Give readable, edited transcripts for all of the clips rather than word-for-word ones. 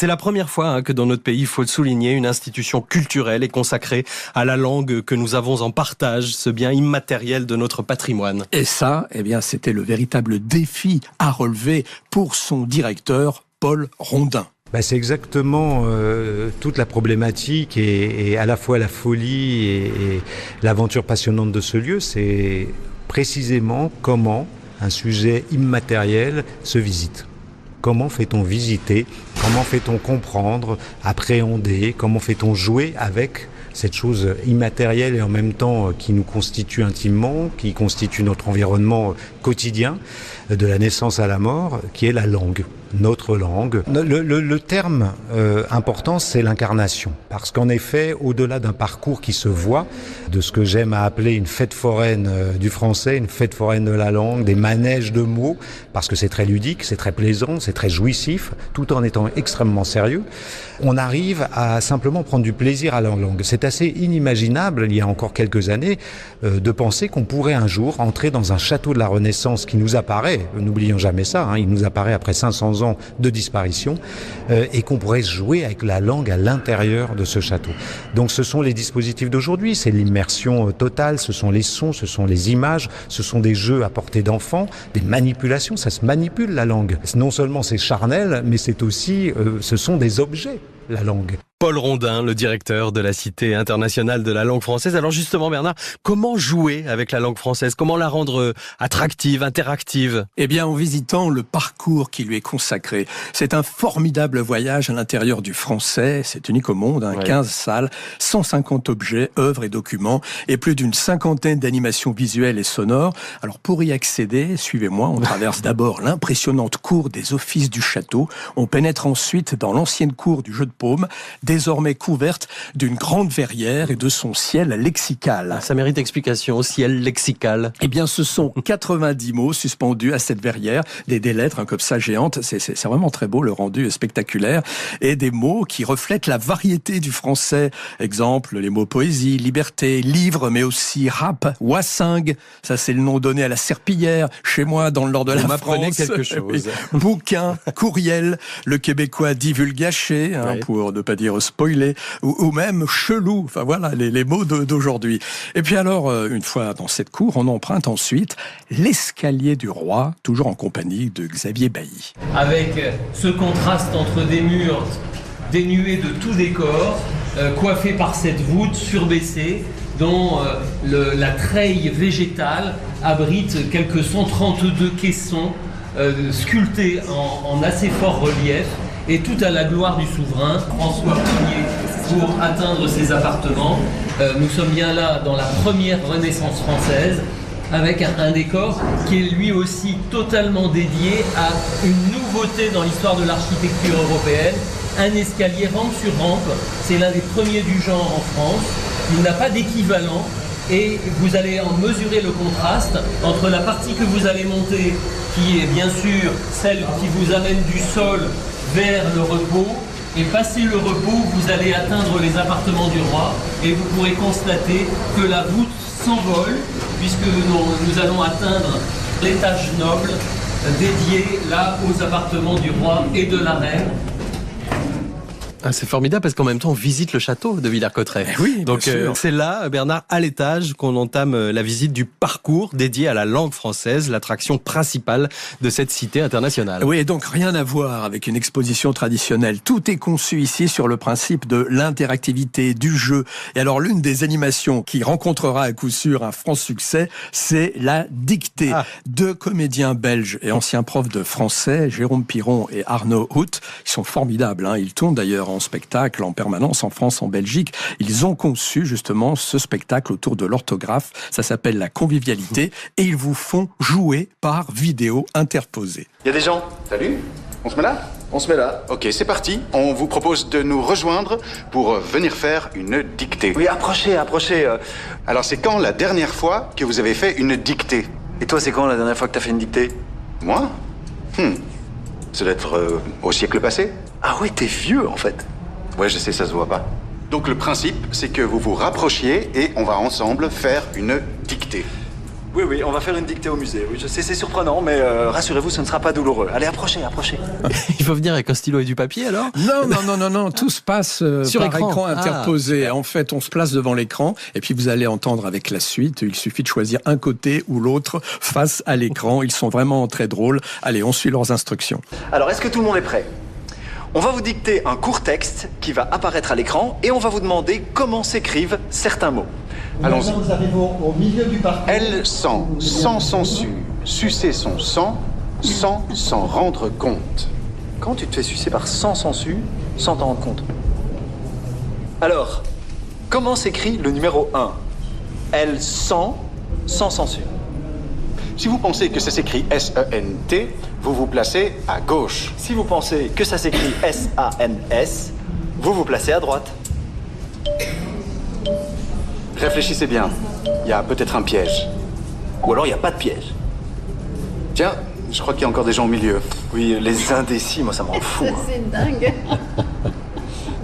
C'est la première fois que dans notre pays, il faut le souligner, une institution culturelle est consacrée à la langue que nous avons en partage, ce bien immatériel de notre patrimoine. Et ça, c'était le véritable défi à relever pour son directeur, Paul Rondin. C'est exactement toute la problématique et à la fois la folie et l'aventure passionnante de ce lieu. C'est précisément comment un sujet immatériel se visite. Comment fait-on visiter? Comment fait-on comprendre, appréhender? Comment fait-on jouer avec cette chose immatérielle et en même temps qui nous constitue intimement, qui constitue notre environnement quotidien, de la naissance à la mort, qui est la langue, notre langue. Le terme important, c'est l'incarnation. Parce qu'en effet, au-delà d'un parcours qui se voit, de ce que j'aime à appeler une fête foraine du français, une fête foraine de la langue, des manèges de mots, parce que c'est très ludique, c'est très plaisant, c'est très jouissif, tout en étant extrêmement sérieux, on arrive à simplement prendre du plaisir à la langue. C'est assez inimaginable, il y a encore quelques années, de penser qu'on pourrait un jour entrer dans un château de la Renaissance qui nous apparaît, n'oublions jamais ça, il nous apparaît après 500 ans de disparition, et qu'on pourrait jouer avec la langue à l'intérieur de ce château. Donc ce sont les dispositifs d'aujourd'hui, c'est l'immersion totale, ce sont les sons, ce sont les images, ce sont des jeux à portée d'enfant, des manipulations, ça se manipule la langue. Non seulement c'est charnel, mais c'est aussi, ce sont des objets, la langue. Paul Rondin, le directeur de la Cité internationale de la langue française. Alors justement, Bernard, comment jouer avec la langue française? Comment la rendre attractive, interactive? En visitant le parcours qui lui est consacré. C'est un formidable voyage à l'intérieur du français. C'est unique au monde, 15 salles, 150 objets, œuvres et documents, et plus d'une cinquantaine d'animations visuelles et sonores. Alors pour y accéder, suivez-moi, on traverse d'abord l'impressionnante cour des offices du château. On pénètre ensuite dans l'ancienne cour du jeu de paume, désormais couverte d'une grande verrière et de son ciel lexical. Ça mérite explication, ciel lexical. Ce sont 90 mots suspendus à cette verrière, des lettres comme ça géantes, c'est vraiment très beau, le rendu est spectaculaire, et des mots qui reflètent la variété du français. Exemple, les mots poésie, liberté, livre, mais aussi rap, wassingue, ça c'est le nom donné à la serpillière, chez moi dans le nord de la France. Vous m'apprenez quelque chose. Bouquin, courriel, le québécois divulgaché, pour ne pas dire spoiler, ou même chelou, enfin voilà les mots d'aujourd'hui. Et puis alors, une fois dans cette cour, on emprunte ensuite l'escalier du roi, toujours en compagnie de Xavier Bailly. Avec ce contraste entre des murs dénués de tout décor, coiffés par cette voûte surbaissée, dont la treille végétale abrite quelques 132 caissons sculptés en assez fort relief, et tout à la gloire du souverain, François Ier, pour atteindre ses appartements. Nous sommes bien là dans la première Renaissance française, avec un décor qui est lui aussi totalement dédié à une nouveauté dans l'histoire de l'architecture européenne, un escalier rampe sur rampe. C'est l'un des premiers du genre en France. Il n'a pas d'équivalent. Et vous allez en mesurer le contraste entre la partie que vous allez monter, qui est bien sûr celle qui vous amène du sol vers le repos, et passer le repos, vous allez atteindre les appartements du roi, et vous pourrez constater que la voûte s'envole, puisque nous allons atteindre l'étage noble dédié là aux appartements du roi et de la reine. C'est formidable parce qu'en même temps on visite le château de Villers-Cotterêts. Oui, donc c'est là, Bernard, à l'étage qu'on entame la visite du parcours dédié à la langue française, l'attraction principale de cette cité internationale. Oui, et donc rien à voir avec une exposition traditionnelle. Tout est conçu ici sur le principe de l'interactivité, du jeu. Et alors l'une des animations qui rencontrera à coup sûr un franc succès, c'est la dictée. Deux comédiens belges et anciens profs de français, Jérôme Piron et Arnaud Hout, ils sont formidables. Ils tournent d'ailleurs en spectacle en permanence en France, en Belgique. Ils ont conçu justement ce spectacle autour de l'orthographe. Ça s'appelle la convivialité et ils vous font jouer par vidéo interposée. Il y a des gens. Salut. On se met là? On se met là. Ok, c'est parti. On vous propose de nous rejoindre pour venir faire une dictée. Oui, approchez. Alors c'est quand la dernière fois que vous avez fait une dictée? Et toi, c'est quand la dernière fois que t'as fait une dictée? Moi? Ça doit être au siècle passé. Ah ouais, t'es vieux en fait. Ouais, je sais, ça se voit pas. Donc le principe, c'est que vous vous rapprochiez et on va ensemble faire une dictée. Oui, oui, on va faire une dictée au musée. Oui, je sais, c'est surprenant, mais rassurez-vous, ce ne sera pas douloureux. Allez, approchez, approchez. Il faut venir avec un stylo et du papier alors? Non, tout se passe Sur par écran. écran interposé. En fait, on se place devant l'écran et puis vous allez entendre avec la suite. Il suffit de choisir un côté ou l'autre face à l'écran. Ils sont vraiment très drôles. Allez, on suit leurs instructions. Alors, est-ce que tout le monde est prêt? On va vous dicter un court texte qui va apparaître à l'écran et on va vous demander comment s'écrivent certains mots. Allons-y. Nous arrivons au milieu du parcours. Elle sent, sans su, sucer son sang, sans s'en rendre compte. Quand tu te fais sucer par sans sensu, sans t'en rendre compte. Alors, comment s'écrit le numéro 1? Elle sent, sans censure. Si vous pensez que ça s'écrit S-E-N-T, vous vous placez à gauche. Si vous pensez que ça s'écrit S-A-N-S, vous vous placez à droite. Réfléchissez bien. Il y a peut-être un piège. Ou alors il n'y a pas de piège. Tiens, je crois qu'il y a encore des gens au milieu. Oui, les indécis, moi ça m'en fout. hein. C'est dingue.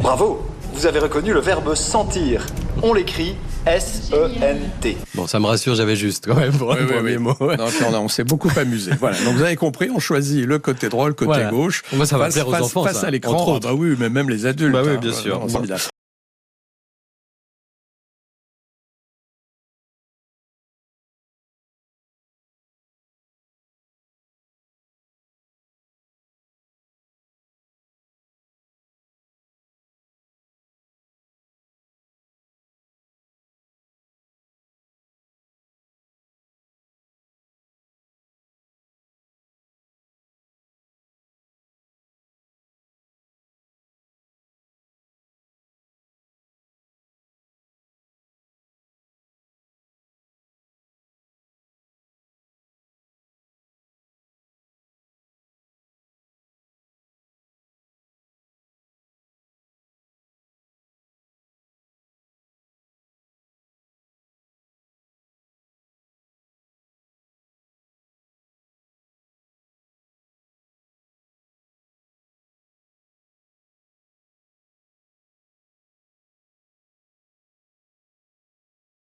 Bravo, vous avez reconnu le verbe sentir. On l'écrit S-E-N-T. Bon, ça me rassure, j'avais juste quand même pour le premier mot. Non, puis on s'est beaucoup amusé. Voilà. Donc vous avez compris, on choisit le côté droit, le côté Voilà. gauche. Moi, ça va face, plaire aux face, enfants, face ça, à l'écran. entre autres. Ah bah oui, mais même les adultes. Bah oui, bien sûr. Formidable.